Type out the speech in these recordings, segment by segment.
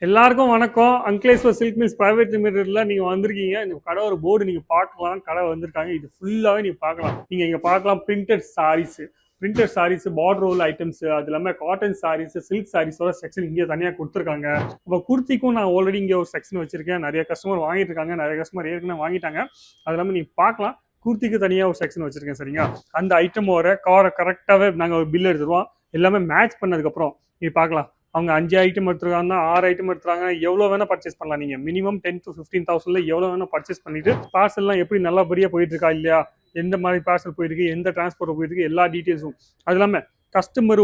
எல்லாருக்கும் வணக்கம். அங்கிலேஸ்வர் silk mills private லிமிடெட்ல நீங்க வந்திருக்கீங்க. இந்த கடை ஒரு போர்டு நீங்க பார்க்கலாம். கடை வந்திருக்காங்க. இது ஃபுல்லாவே நீங்க பார்க்கலாம். நீங்க இங்க பார்க்கலாம் printed saris, border roll items, அது இல்லாம காட்டன் சாரீஸ், சில்க் சாரீஸோட செக்ஷன் இங்கே தனியா கொடுத்துருக்காங்க. இப்போ குர்த்திக்கும் நான் ஆல்ரெடி இங்கே ஒரு செக்ஷன் வச்சிருக்கேன். நிறைய கஸ்டமர் வாங்கிட்டு இருக்காங்க, நிறைய கஸ்டமர் ஏற்கனவே வாங்கிட்டாங்க. அது இல்லாம நீங்க பார்க்கலாம். குர்த்திக்கு தனியாக ஒரு செக்ஷன் வச்சிருக்கேன். சரிங்களா? அந்த ஐட்டமோட கரெக்டாகவே நாங்கள் ஒரு பில் எடுத்துருவோம். எல்லாமே மேட்ச் பண்ணதுக்கப்புறம் நீ பார்க்கலாம். அவங்க 5 ஐட்டம் எடுத்துருக்காங்கன்னா 6 ஐட்டம் எடுத்துறாங்க. எவ்வளோ வேணா பர்ச்சேஸ் பண்ணலாம். நீங்கள் மினிமம் 10 to 15,000 எவ்வளோ வேணா பர்ச்சேஸ் பண்ணிட்டு பார்சல்லாம் எப்படி நல்லபடியாக போயிட்டு இருக்கா இல்லையா, எந்த மாதிரி பார்சல் போயிருக்கு, எந்த டிரான்ஸ்போர்ட் போயிருக்கு, எல்லா டீட்டெயில்ஸும். அது இல்லாமல்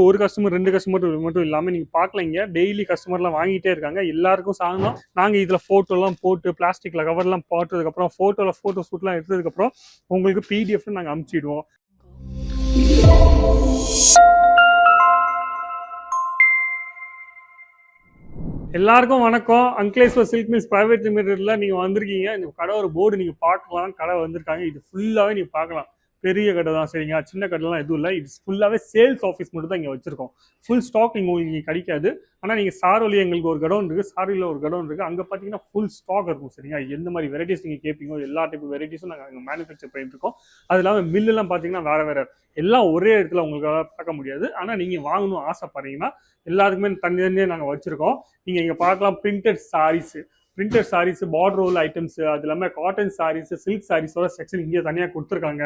ஒரு கஸ்டமர் 2 கஸ்டமர் மட்டும் இல்லாமல் நீங்கள் பார்க்கலாம். இங்கே டெய்லி கஸ்டமர்லாம் வாங்கிட்டே இருக்காங்க. எல்லாருக்கும் சாங்கலாம் நாங்கள் இதில் ஃபோட்டோலாம் போட்டு பிளாஸ்டிக்கில் கவர்லாம் போட்டதுக்கப்புறம் ஃபோட்டோ ஷூட்லாம் எடுத்ததுக்கப்புறம் உங்களுக்கு பிடிஎஃப் நாங்கள் அனுப்பிச்சிடுவோம். எல்லாருக்கும் வணக்கம். அங்கிலேஸ்வர் சில்க் மில்ஸ் பிரைவேட் லிமிடெட்ல நீங்க வந்திருக்கீங்க. இந்த கடை ஒரு போர்டு நீங்க பார்க்கலாம். கடை வந்திருக்காங்க. இது ஃபுல்லாவே நீங்க பார்க்கலாம். பெரிய கடை தான். சரிங்க, சின்ன கடைலாம் எதுவும் இல்லை. இது ஃபுல்லாவே சேல்ஸ் ஆஃபீஸ் மட்டும் தான் இங்கே வச்சிருக்கோம். ஃபுல் ஸ்டாக் உங்களுக்கு கிடைக்காது. ஆனால் நீங்கள் சாரோலி எங்களுக்கு ஒரு கடவுன் இருக்குது, சாரியில் ஒரு கடவுன் இருக்குது. அங்கே பார்த்தீங்கன்னா ஃபுல் ஸ்டாக் இருக்கும். சரிங்க, எந்த மாதிரி வெரைட்டிஸ் நீங்கள் கேட்பீங்க எல்லா டைப் வெரைட்டிஸும் நாங்கள் அங்கே மேனுஃபேக்சர் பண்ணிட்டு இருக்கோம். அது இல்லாமல் மில்லுலாம் பார்த்தீங்கன்னா வேற எல்லாம் ஒரே இடத்துல உங்களுக்கு பார்க்க முடியாது. ஆனால் நீங்கள் வாங்கணும் ஆசைப்படுறீங்கன்னா எல்லாருக்குமே தனியாக நாங்கள் வச்சிருக்கோம். நீங்கள் இங்கே பார்க்கலாம். Printed saris, border roll items, அது இல்லாமல் காட்டன் சாரீஸ், சில்க் சாரீஸோட செக்ஷன் இங்கே தனியாக கொடுத்துருக்காங்க.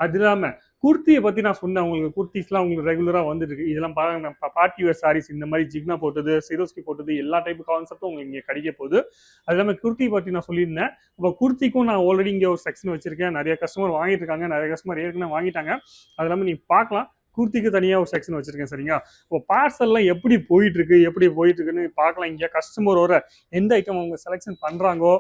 அது இல்லாமல் குர்த்தியை பற்றி நான் சொன்னேன். உங்களுக்கு குர்த்திஸ்லாம் உங்களுக்கு ரெகுலராக வந்துருக்கு. இதெல்லாம் பாருங்க, பார்ட்டி வேர் சாரீஸ், இந்த மாதிரி ஜிக்னா போட்டது, சிரோஸ்கி போட்டது, எல்லா டைப் கான்செப்டும் உங்களுக்கு இங்கே கிடைக்க போகுது. அது இல்லாமல் குர்த்தி பற்றி நான் சொல்லியிருந்தேன். இப்போ குர்த்திக்கும் நான் ஆல்ரெடி இங்கே ஒரு செக்ஷன் வச்சிருக்கேன். நிறைய கஸ்டமர் வாங்கிட்டு இருக்காங்க, நிறைய கஸ்டமர் ஏற்கனவே வாங்கிட்டாங்க. அது இல்லாமல் நீ பார்க்கலாம். குர்த்திக்கு தனியாக ஒரு செக்ஷன் வச்சிருக்கேன். சரிங்களா? இப்போ பார்சல்லாம் எப்படி போயிட்டு இருக்குன்னு பார்க்கலாம். இங்கே கஸ்டமரோட எந்த ஐட்டம் அவங்க செலெக்ஷன் பண்றாங்கோ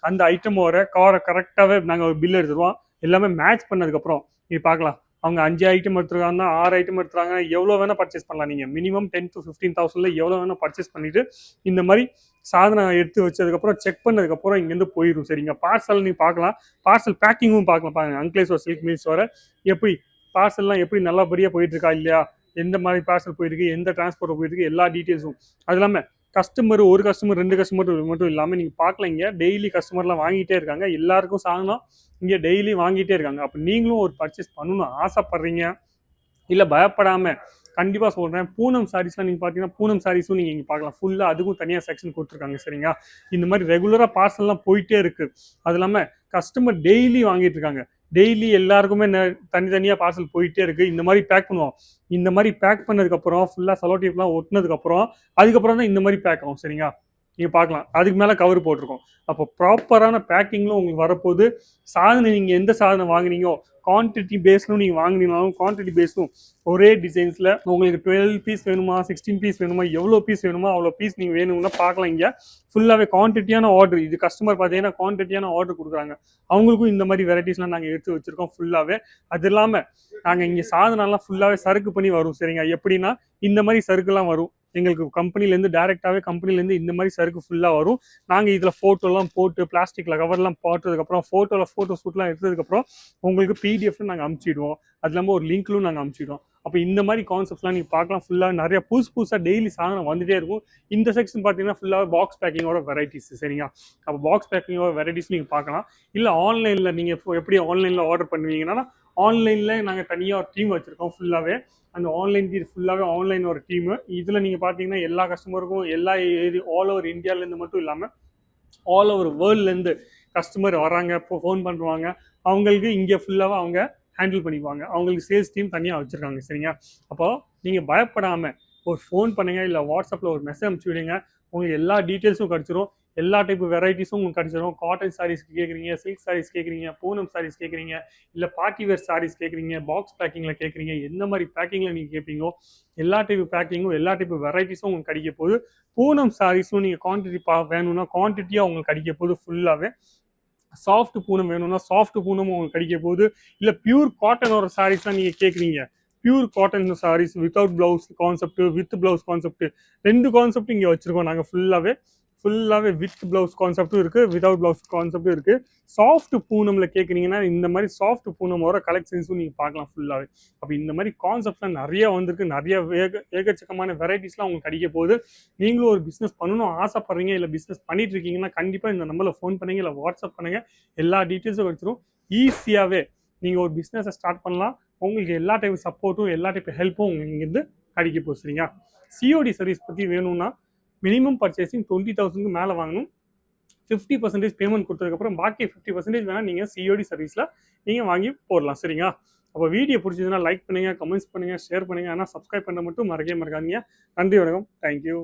அந்த ஐட்டமோட கரெக்டாகவே நாங்கள் ஒரு பில் எடுத்துருவோம். எல்லாமே மேட்ச் பண்ணதுக்கப்புறம் நீ பார்க்கலாம். அவங்க 5 ஐட்டம் எடுத்துருக்காங்கன்னா 6 ஐட்டம் எடுத்துறாங்க. எவ்வளோ வேணா பர்ச்சேஸ் பண்ணலாம். நீங்கள் மினிமம் 10 to 15,000 எவ்வளோ வேணா பர்ச்சேஸ் பண்ணிட்டு இந்த மாதிரி சாதனம் எடுத்து வச்சதுக்கப்புறம் செக் பண்ணதுக்கப்புறம் இங்கேருந்து போயிடும். சரிங்க, பார்சல் நீ பார்க்கலாம். பார்சல் பேக்கிங்கும் பார்க்கலாம். பாருங்க, அங்கிலேஸ்வர் சில்க் மில்ஸ் வர எப்படி பார்சல்லாம் எப்படி நல்லபடியாக போயிட்டு இருக்கா இல்லையா, எந்த மாதிரி பார்சல் போயிருக்கு, எந்த டிரான்ஸ்போர்ட் போயிருக்கு, எல்லா டீட்டெயில்ஸும். அது இல்லாமல் ஒரு கஸ்டமர் 2 கஸ்டமர் மட்டும் இல்லாமல் நீங்கள் பார்க்கலாம். இங்கே டெய்லி கஸ்டமர்லாம் வாங்கிட்டே இருக்காங்க. எல்லாருக்கும் சாங்கலாம் இங்கே டெய்லி வாங்கிட்டே இருக்காங்க. அப்போ நீங்களும் ஒரு பர்ச்சேஸ் பண்ணணும் ஆசைப்படுறீங்க இல்லை பயப்படாமல் கண்டிப்பாக சொல்கிறேன். பூனம் சாரீஸ்லாம் நீங்கள் பார்த்தீங்கன்னா பூனம் சாரீஸும் நீங்கள் இங்கே பார்க்கலாம். ஃபுல்லாக அதுக்கும் தனியாக செக்ஷன் கொடுத்துருக்காங்க. சரிங்களா? இந்த மாதிரி ரெகுலராக பார்சல்லாம் போயிட்டே இருக்குது. அது இல்லாமல் கஸ்டமர் டெய்லி வாங்கிட்டு இருக்காங்க. டெய்லி எல்லாருக்குமே தனித்தனியாக பார்சல் போயிட்டே இருக்குது. இந்த மாதிரி பேக் பண்ணுவோம். இந்த மாதிரி பேக் பண்ணதுக்கப்புறம் ஃபுல்லாக செலோடேப்லாம் ஒட்டினதுக்கப்புறம் அதுக்கப்புறம் தான் இந்த மாதிரி பேக் ஆகும். சரிங்களா? நீங்கள் பார்க்கலாம். அதுக்கு மேலே கவர் போட்டிருக்கோம். அப்போ ப்ராப்பரான பேக்கிங்லும் உங்களுக்கு வரப்போகுது. சாதனை நீங்கள் எந்த சாதனை வாங்கினீங்கோ, குவான்டிட்டி பேஸ்லும் நீங்கள் வாங்கினீங்கனாலும் குவான்டிட்டி பேஸும் ஒரே டிசைன்ஸில் உங்களுக்கு 12 பீஸ் வேணுமா, 16 பீஸ் வேணுமா, எவ்வளோ பீஸ் வேணுமா அவ்வளோ பீஸ் நீங்கள் வேணும்னா பார்க்கலாம். இங்கே ஃபுல்லாகவே குவான்டிட்டியான ஆர்டர். இது கஸ்டமர் பார்த்தீங்கன்னா குவான்டிட்டியான ஆர்டர் கொடுக்குறாங்க. அவங்களுக்கும் இந்த மாதிரி வெரைட்டிஸ்லாம் நாங்கள் எடுத்து வச்சுருக்கோம் ஃபுல்லாகவே. அது இல்லாமல் நாங்கள் இங்கே சாதனம்லாம் ஃபுல்லாகவே சரக்கு பண்ணி வரும். சரிங்க, எப்படின்னா இந்த மாதிரி சரக்குலாம் வரும். எங்களுக்கு கம்பெனிலேருந்து டேரெக்டாகவே கம்பெனிலேருந்து இந்த மாதிரி சரக்கு ஃபுல்லாக வரும். நாங்கள் இதில் ஃபோட்டோலாம் போட்டு பிளாஸ்டிக்கில் கவர்லாம் போட்டதுக்கப்புறம் ஃபோட்டோ ஷூட்லாம் எடுத்ததுக்கப்புறம் உங்களுக்கு பிடிஎஃப் நாங்கள் அனுப்பிச்சிடுவோம். அது இல்லாமல் ஒரு லிங்க்லும் நாங்கள் அனுப்பிச்சிடுவோம். அப்போ இந்த மாதிரி கான்செப்ட்லாம் நீங்கள் பார்க்கலாம். ஃபுல்லாக நிறைய புதுசாக டெய்லி சாதனம் வந்துகிட்டே இருக்கும். இந்த செக்ஷன் பார்த்தீங்கன்னா ஃபுல்லாக பாக்ஸ் பேக்கிங்கோட வெரைட்டிஸ். சரிங்களா? அப்போ பாக்ஸ் பேக்கிங்கோட வெரைட்டிஸ் நீங்கள் பார்க்கலாம். இல்லை ஆன்லைனில் நீங்கள் எப்படி ஆன்லைனில் ஆர்டர் பண்ணுவீங்கன்னா ஆன்லைனில் நாங்கள் தனியாக ஒரு டீம் வச்சுருக்கோம். ஃபுல்லாகவே அந்த ஆன்லைன் ஒரு டீமு. இதில் நீங்கள் பார்த்தீங்கன்னா எல்லா கஸ்டமருக்கும் எல்லா ஆல் ஓவர் இந்தியாவிலேருந்து மட்டும் இல்லாமல் ஆல் ஓவர் வேர்ல்ட்லேருந்து கஸ்டமர் வராங்க, ஃபோன் பண்ணுவாங்க. அவங்களுக்கு இங்கே ஃபுல்லாக அவங்க ஹேண்டில் பண்ணிக்குவாங்க. அவங்களுக்கு சேல்ஸ் டீம் தனியாக வச்சுருக்காங்க. சரிங்க, அப்போது நீங்கள் பயப்படாமல் ஒரு ஃபோன் பண்ணுங்கள், இல்லை வாட்ஸ்அப்பில் ஒரு மெசேஜ் அனுப்பிச்சி விடுங்க. உங்களுக்கு எல்லா டீட்டெயில்ஸும் கிடச்சிரும். எல்லா டைப் வெரைட்டிஸும் உங்களுக்கு கிடச்சிரும். காட்டன் சாரீஸ்க்கு கேட்குறீங்க, சில்க் சாரீஸ் கேட்குறீங்க, பூனம் சாரீஸ் கேட்குறீங்க, இல்லை பார்ட்டி வேர் சாரீஸ் கேட்குறீங்க, பாக்ஸ் பேக்கிங்கில் கேட்குறீங்க, எந்த மாதிரி பேக்கிங்கில் நீங்கள் கேட்பீங்களோ எல்லா டைப் பேக்கிங்கும் எல்லா டைப் வெரைட்டிஸும் உங்களுக்கு கிடைக்க போகுது. பூனம் சாரீஸும் நீங்கள் குவான்டிட்டி வேணும்னா குவான்டிட்டியாக உங்களுக்கு கிடைக்க போகுது. ஃபுல்லாகவே சாஃப்ட் பூனம் வேணும்னா சாஃப்ட் பூனமும் உங்களுக்கு கிடைக்க போகுது. இல்லை பியூர் காட்டனோட சாரீஸ்லாம் நீங்கள் கேட்குறீங்க, pure cotton saris without blouse concept, with blouse concept, 2 concept இங்கே வச்சுருக்கோம் நாங்கள் ஃபுல்லாகவே. ஃபுல்லாகவே வித் ப்ளவுஸ் கான்செப்ட்டும் இருக்குது, வித்தவுட் ப்ளவுஸ் கான்செப்ட்டும் இருக்குது. சாஃப்ட் பூனமில் கேட்குறீங்கன்னா இந்த மாதிரி சாஃப்ட் பூனமோட கலெக்ஷன்ஸும் நீங்கள் பார்க்கலாம் ஃபுல்லாகவே. அப்போ இந்த மாதிரி கான்செப்ட்லாம் நிறைய வந்திருக்கு, நிறைய ஏகச்சக்கமான வெரைட்டிஸ்லாம் உங்களுக்கு கிடைக்க போகுது. நீங்களும் ஒரு பிஸ்னஸ் பண்ணணும் ஆசைப்படுறீங்க, இல்லை பிஸ்னஸ் பண்ணிட்டு இருக்கீங்கன்னா கண்டிப்பாக இந்த நம்பரில் ஃபோன் பண்ணுங்க, இல்லை வாட்ஸ்அப் பண்ணுங்கள். எல்லா டீட்டெயில்ஸும் வச்சிரும். ஈஸியாகவே நீங்கள் ஒரு பிஸ்னஸை ஸ்டார்ட் பண்ணலாம். உங்களுக்கு எல்லா டைப் சப்போர்ட்டும், எல்லா டைப் ஹெல்ப்பும் உங்களுக்கு கிடைக்க போகுது. சரிங்களா? சிஓடி சர்வீஸ் பற்றி வேணும்னா மினிமம் பர்ச்சேசிங் 20,000க்கு மேலே வாங்கணும். 50% பேமெண்ட் கொடுத்ததுக்கப்புறம் பாக்கி 50% வேணால் நீங்கள் சிஓடி சர்வீஸில் நீங்கள் வாங்கி போடலாம். சரிங்களா? அப்போ வீடியோ பிடிச்சதுன்னா லைக் பண்ணுங்கள், கமெண்ட்ஸ் பண்ணுங்கள், ஷேர் பண்ணுங்கள். ஆனால் சப்ஸ்கிரைப் பண்ண மட்டும் மறக்காதீங்க. நன்றி, வணக்கம், தேங்க்யூ.